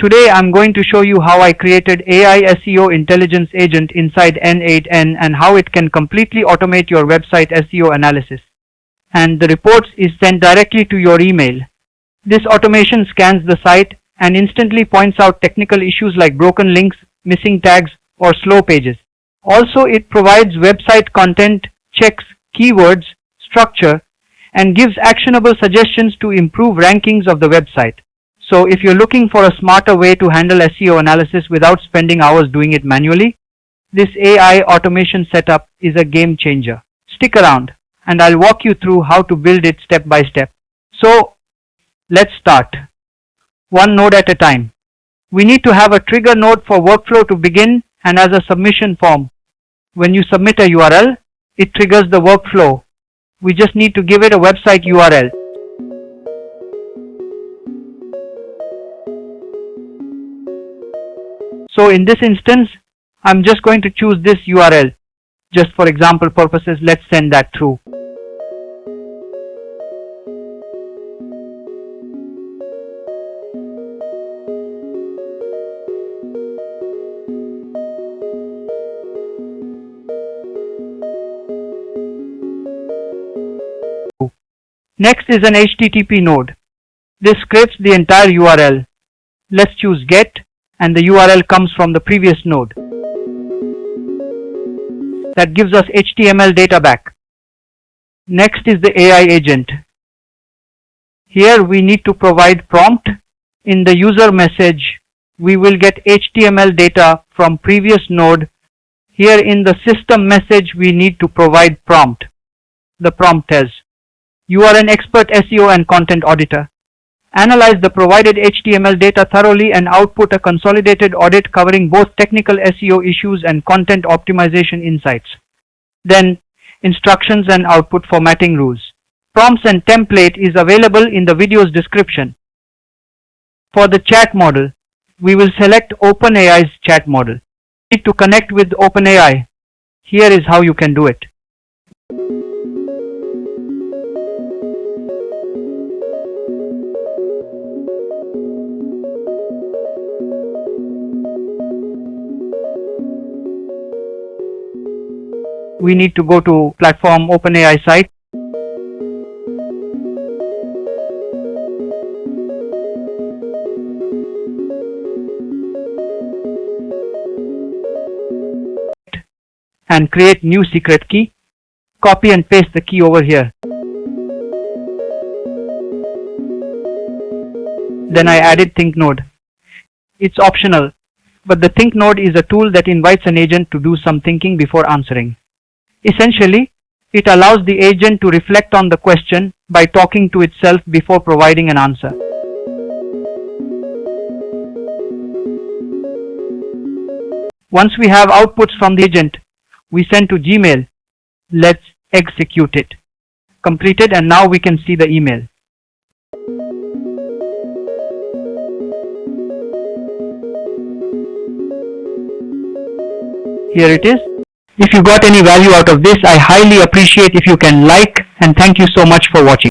Today I'm going to show you how I created AI SEO Intelligence Agent inside n8n and how it can completely automate your website SEO analysis. And the reports is sent directly to your email. This automation scans the site and instantly points out technical issues like broken links, missing tags, or slow pages. Also, it provides website content, checks keywords, structure, and gives actionable suggestions to improve rankings of the website. So if you're looking for a smarter way to handle SEO analysis without spending hours doing it manually, this AI automation setup is a game changer. Stick around and I'll walk you through how to build it step by step. So let's start. One node at a time. We need to have a trigger node for workflow to begin and as a submission form. When you submit a URL, it triggers the workflow. We just need to give it a website URL. So in this instance, I'm just going to choose this URL. Just for example purposes, let's send that through. Next is an HTTP node. This scrapes the entire URL. Let's choose get and the URL comes from the previous node. That gives us HTML data back. Next is the AI agent. Here we need to provide prompt. In the user message, we will get HTML data from previous node. Here in the system message, we need to provide prompt. The prompt is, you are an expert SEO and content auditor. Analyze the provided HTML data thoroughly and output a consolidated audit covering both technical SEO issues and content optimization insights. Then, instructions and output formatting rules. Prompts and template is available in the video's description. For the chat model, we will select OpenAI's chat model. You need to connect with OpenAI. Here is how you can do it. We need to go to platform OpenAI site. And create new secret key. Copy and paste the key over here. Then I added think node. It's optional, but the think node is a tool that invites an agent to do some thinking before answering. Essentially, it allows the agent to reflect on the question by talking to itself before providing an answer. Once we have outputs from the agent, we send to Gmail. Let's execute it. Completed, and now we can see the email. Here it is. If you got any value out of this, I highly appreciate if you can like, and thank you so much for watching.